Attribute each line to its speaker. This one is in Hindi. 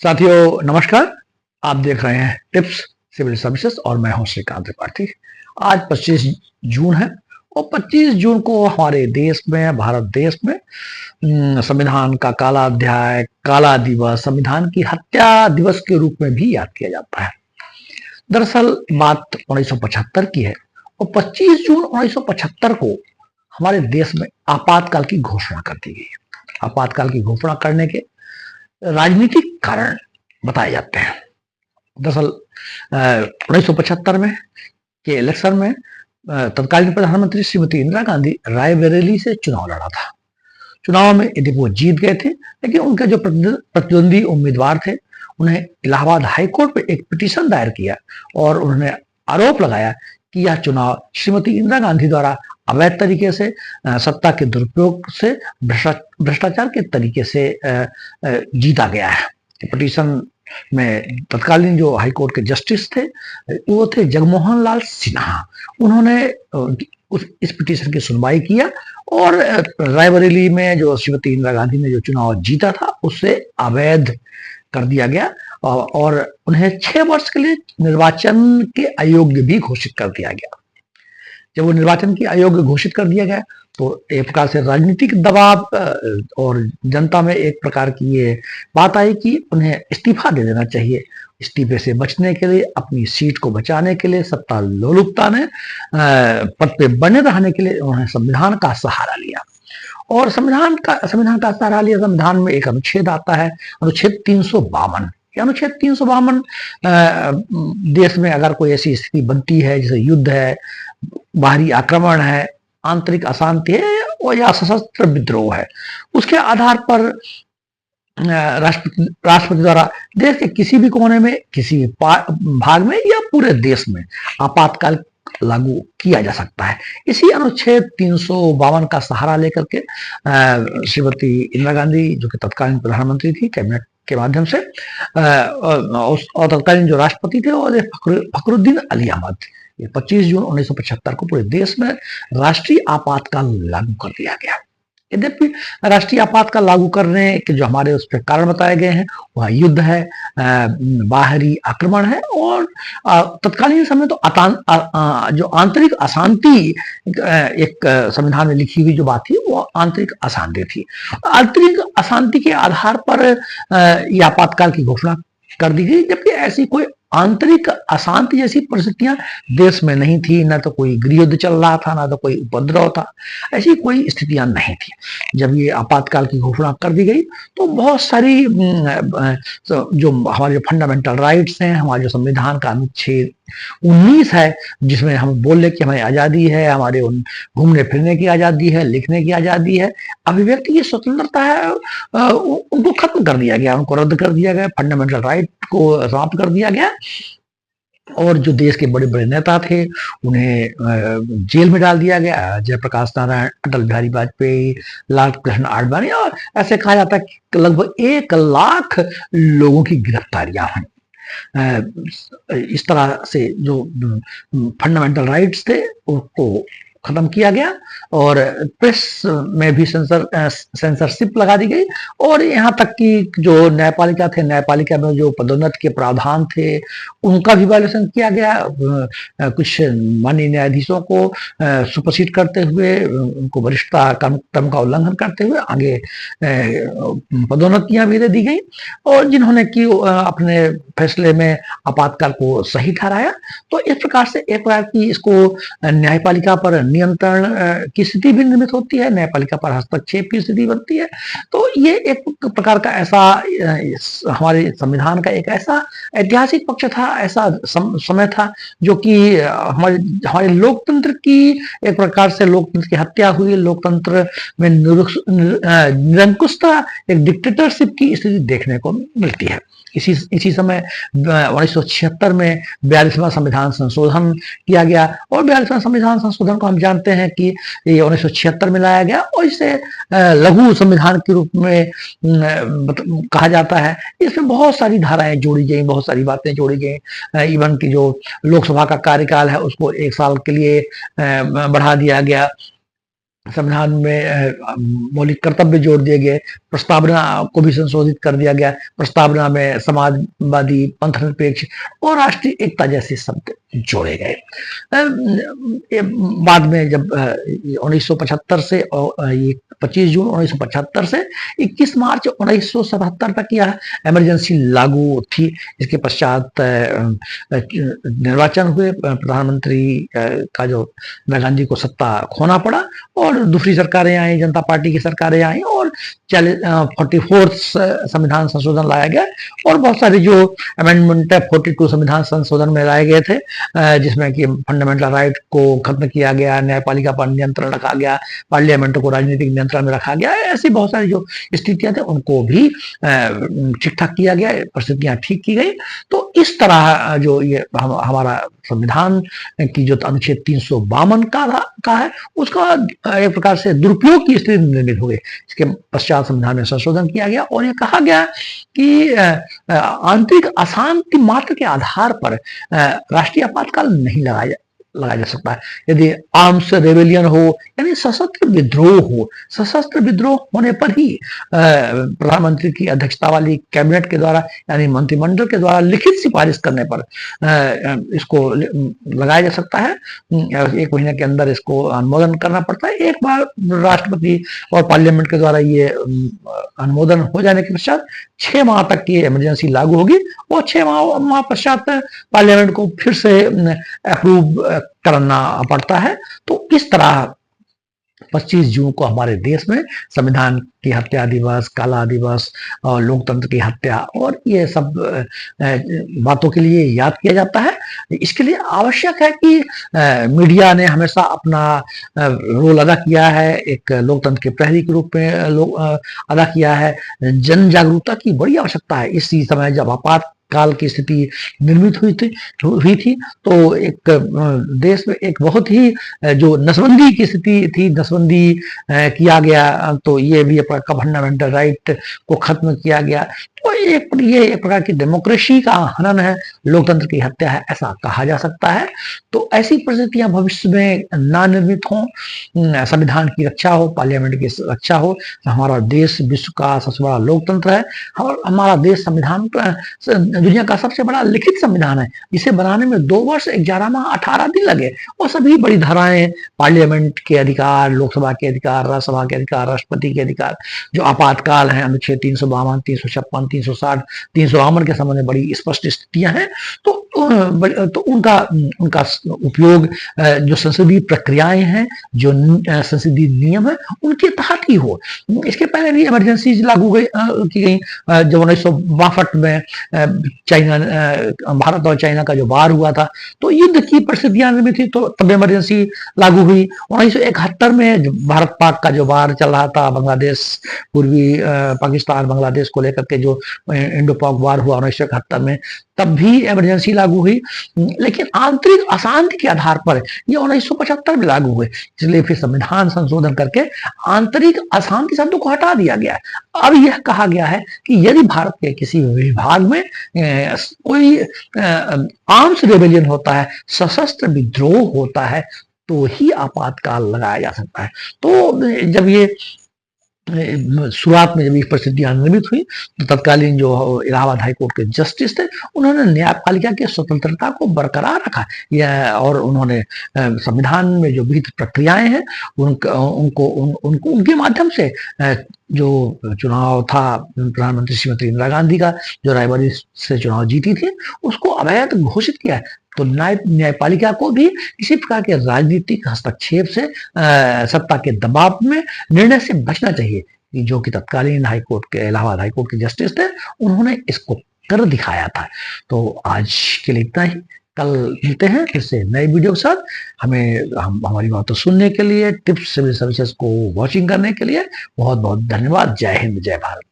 Speaker 1: साथियों नमस्कार। आप देख रहे हैं टिप्स सिविल सर्विसेज और मैं हूं श्रीकांत त्रिपाठी। आज 25 जून है और 25 जून को हमारे देश में, भारत देश में संविधान का काला अध्याय, काला दिवस, संविधान की हत्या दिवस के रूप में भी याद किया जाता है। दरअसल बात 1975 की है और 25 जून 1975 को हमारे देश में आपातकाल की घोषणा कर दी गई। आपातकाल की घोषणा करने के राजनीतिक कारण बताए जाते हैं। दरअसल 1975 में के इलेक्शन में तत्कालीन प्रधानमंत्री श्रीमती इंदिरा गांधी रायबरेली से चुनाव लड़ा था। चुनाव में यदि वो जीत गए थे, लेकिन उनके जो प्रतिद्वंदी उम्मीदवार थे उन्हें इलाहाबाद हाई कोर्ट में एक पिटीशन दायर किया और उन्होंने आरोप लगाया कि यह चुनाव श्रीमती इंदिरा गांधी द्वारा अवैध तरीके से, सत्ता के दुरुपयोग से, भ्रष्टाचार के तरीके से जीता गया है। पिटीशन में तत्कालीन जो हाई कोर्ट के जस्टिस थे वो थे जगमोहन लाल सिन्हा। उन्होंने इस पिटीशन की सुनवाई किया और रायबरेली में जो श्रीमती इंदिरा गांधी ने जो चुनाव जीता था उसे अवैध कर दिया गया और उन्हें 6 वर्ष के लिए निर्वाचन के अयोग्य भी घोषित कर दिया गया। जब वो निर्वाचन की अयोग्य घोषित कर दिया गया तो एक प्रकार से राजनीतिक दबाव और जनता में एक प्रकार की ये बात आई कि उन्हें इस्तीफा दे देना चाहिए। इस्तीफे से बचने के लिए, अपनी सीट को बचाने के लिए, सत्ता लोलुपता ने पद पे बने रहने के लिए उन्होंने संविधान का सहारा लिया और संविधान का सहारा लिया। संविधान में एक अनुच्छेद आता है, अनुच्छेद 352। अनुच्छेद 352 देश में अगर कोई ऐसी स्थिति बनती है जैसे युद्ध है, बाहरी आक्रमण है, आंतरिक अशांति है और या सशस्त्र विद्रोह है, उसके आधार पर राष्ट्रपति द्वारा देश के किसी भी कोने में, किसी भी भाग में या पूरे देश में आपातकाल लागू किया जा सकता है। इसी अनुच्छेद 352 का सहारा लेकर के श्रीमती इंदिरा गांधी, जो कि तत्कालीन प्रधानमंत्री थी, कैबिनेट के माध्यम से और तत्कालीन जो राष्ट्रपति थे वो फखरुद्दीन अली अहमद, 25 जून 1975 को पूरे देश में राष्ट्रीय आपातकाल लागू कर दिया गया। यद्यपि राष्ट्रीय आपातकाल लागू करने के जो हमारे उस पर कारण बताए गए हैं वह युद्ध है, बाहरी आक्रमण है और तत्कालीन समय तो जो आंतरिक अशांति एक संविधान में लिखी हुई जो बात थी वो आंतरिक अशांति थी। आंतरिक अशांति के आधार पर यह आपातकाल की घोषणा कर दी गई, जबकि ऐसी कोई आंतरिक अशांति जैसी परिस्थितियां देश में नहीं थी। न तो कोई गृहयुद्ध चल रहा था, ना तो कोई उपद्रव था, ऐसी कोई स्थितियां नहीं थी। जब ये आपातकाल की घोषणा कर दी गई तो बहुत सारी जो हमारे फंडामेंटल राइट्स हैं, हमारे जो संविधान का अनुच्छेद 19 है जिसमें हम बोलने की हमारी आजादी है, हमारे घूमने फिरने की आजादी है, लिखने की आजादी है, अभिव्यक्ति की स्वतंत्रता है, उनको खत्म कर दिया गया, उनको रद्द कर दिया गया, फंडामेंटल राइट को समाप्त कर दिया गया और जो देश के बड़े बड़े नेता थे उन्हें जेल में डाल दिया गया। जयप्रकाश नारायण, अटल बिहारी वाजपेयी, लाल कृष्ण आडवाणी और ऐसे कहा जाता है कि लगभग 1 लाख लोगों की गिरफ्तारियां हुई। इस तरह से जो फंडामेंटल राइट्स थे उसको खत्म किया गया और प्रेस में भी सेंसरशिप लगा दी गई और यहाँ तक कि जो न्यायपालिका थे, न्यायपालिका में जो पदोन्नति के प्रावधान थे उनका भी वायलेशन किया गया। कुछ माननीय न्यायाधीशों को सुपरसीड करते हुए, उनको वरिष्ठता क्रम का उल्लंघन करते हुए आगे पदोन्नतियां भी दे दी गई और जिन्होंने कि अपने फैसले में आपातकाल को सही ठहराया। तो इस प्रकार से एक प्रकार की इसको न्यायपालिका पर नियंत्रण की स्थिति भी निर्मित होती है, न्यायपालिका पर हस्तक्षेप की स्थिति बनती है। तो ये एक प्रकार का ऐसा हमारे संविधान का एक ऐसा ऐतिहासिक पक्ष था, ऐसा समय था जो कि हमारे लोकतंत्र की एक प्रकार से लोकतंत्र की हत्या हुई, लोकतंत्र में निरंकुशता, एक डिक्टेटरशिप की स्थिति देखने को मिलती है। इसी समय 1976 में 42वां संविधान संशोधन किया गया और 42वां संविधान संशोधन को हम जानते हैं कि ये 1976 में लाया गया और इसे लघु संविधान के रूप में कहा जाता है। इसमें बहुत सारी धाराएं जोड़ी गई, बहुत सारी बातें जोड़ी गई। इवन की जो लोकसभा का कार्यकाल है उसको 1 साल के लिए बढ़ा दिया गया संविधान में मौलिक कर्तव्य जोड़ दिए गए, प्रस्तावना को भी संशोधित कर दिया गया, प्रस्तावना में समाजवादी, पंथनिरपेक्ष और राष्ट्रीय एकता जैसे शब्द जोड़े गए। बाद में जब 1975 से ये 25 जून 1975 से 21 मार्च 1977 तक यह इमरजेंसी लागू थी। इसके पश्चात निर्वाचन हुए, प्रधानमंत्री का जो इंदिरा गांधी को सत्ता खोना पड़ा और दूसरी सरकारें आई, जनता पार्टी की सरकारें आई और 44 संविधान संशोधन लाया गया और बहुत सारे जो अमेंडमेंट है 42 संविधान संशोधन में लाए गए थे, जिसमें कि फंडामेंटल राइट को खत्म किया गया, न्यायपालिका पर नियंत्रण रखा गया, पार्लियामेंट को राजनीतिक नियंत्रण में रखा गया। ऐसी बहुत सारी जो स्थितियां थी उनको भी ठीक ठाक किया गया, परिस्थितियां ठीक की गई। तो इस तरह जो ये हमारा संविधान की जो अनुच्छेद 352 का है उसका एक प्रकार से दुरुपयोग की स्थिति निर्मित हो गई। इसके पश्चात संविधान में संशोधन किया गया और ये कहा गया कि आंतरिक अशांति मात्र के आधार पर राष्ट्रीय आपातकाल नहीं लगाया जा सकता है। यदि आर्म्स रेबेलियन हो यानी सशस्त्र विद्रोह हो, सशस्त्र विद्रोह होने पर ही प्रधानमंत्री की अध्यक्षता वाली कैबिनेट के द्वारा यानी मंत्रिमंडल के द्वारा लिखित सिफारिश करने पर इसको लगाया जा सकता है। 1 महीने के अंदर इसको अनुमोदन करना पड़ता है। एक बार राष्ट्रपति और पार्लियामेंट के द्वारा ये अनुमोदन हो जाने के पश्चात 6 माह तक की इमरजेंसी लागू होगी और 6 माह पश्चात पार्लियामेंट को फिर से अप्रूव करना पड़ता है। तो इस तरह 25 जून को हमारे देश में संविधान की हत्या दिवस, काला दिवस और लोकतंत्र की हत्या और ये सब बातों के लिए याद किया जाता है। इसके लिए आवश्यक है कि मीडिया ने हमेशा अपना रोल अदा किया है, एक लोकतंत्र के प्रहरी के रूप में अदा किया है। जन जागरूकता की बड़ी आवश्यकता है। इसी समय जब आपात काल की स्थिति निर्मित हुई थी तो एक देश में एक बहुत ही जो नसबंदी की स्थिति थी, नसबंदी किया गया, तो ये भी का फंडामेंटल राइट को खत्म किया गया। तो ये एक प्रकार की डेमोक्रेसी का हनन है, लोकतंत्र की हत्या है, ऐसा कहा जा सकता है। तो ऐसी परिस्थितियां भविष्य में ना निर्मित हों, संविधान की रक्षा हो, पार्लियामेंट की रक्षा हो। हमारा देश विश्व का सबसे बड़ा लोकतंत्र है और हमारा देश संविधान दुनिया का सबसे बड़ा लिखित संविधान है, जिसे बनाने में 2 वर्ष 11 माह 18 दिन लगे और सभी बड़ी धाराएं, पार्लियामेंट के अधिकार, लोकसभा के अधिकार, राज्यसभा के अधिकार, राष्ट्रपति के अधिकार, जो आपातकाल है अनुच्छेद 352, 356, 360, 352 के संबंध में बड़ी स्पष्ट स्थितियां हैं। तो उनका उपयोग जो संसदीय प्रक्रियाएं हैं, जो संसदीय नियम है, उनके तहत ही हो। इसके पहले भी इमरजेंसी लागू की गई। जब 1962 में चाइना, भारत और चाइना का जो वार हुआ था तो युद्ध की परिस्थितियां निर्मित थी, तो तब इमरजेंसी लागू हुई। 1971 में भारत पाक का जो वार चल रहा था, बांग्लादेश, पूर्वी पाकिस्तान बांग्लादेश को लेकर के जो इंडो पाक वार हुआ 1971 में, तब भी इमरजेंसी लागू हुई। लेकिन आंतरिक अशांति के आधार पर यह 1975 में लागू हुए, इसलिए फिर संविधान संशोधन करके आंतरिक अशांति शब्द को हटा दिया गया। अब यह कहा गया है कि यदि भारत के किसी विभाग में कोई आर्म्स रेबेलियन होता है, सशस्त्र विद्रोह होता है, तो ही आपातकाल लगाया जा सकता है। तो जब ये शुरुआत में जब ये परिस्थितियां निर्मित हुई तो तत्कालीन जो इलाहाबाद हाईकोर्ट के जस्टिस थे, उन्होंने न्यायपालिका की स्वतंत्रता को बरकरार रखा और उन्होंने संविधान में जो विहित प्रक्रियाएं हैं उनको उनके माध्यम से जो चुनाव था प्रधानमंत्री श्रीमती इंदिरा गांधी का, जो रायबरेली से चुनाव जीती थी, उसको अवैध घोषित किया है। तो न्यायपालिका को भी किसी प्रकार के राजनीतिक हस्तक्षेप से, सत्ता के दबाव में निर्णय से बचना चाहिए, जो कि तत्कालीन हाईकोर्ट के, इलाहाबाद हाईकोर्ट के जस्टिस थे, उन्होंने इसको कर दिखाया था। तो आज के लिए इतना ही। कल मिलते हैं फिर से नए वीडियो के साथ। हमारी बातों सुनने के लिए, टिप्स सिविल सर्विसेज को वॉचिंग करने के लिए बहुत बहुत धन्यवाद। जय हिंद, जय भारत।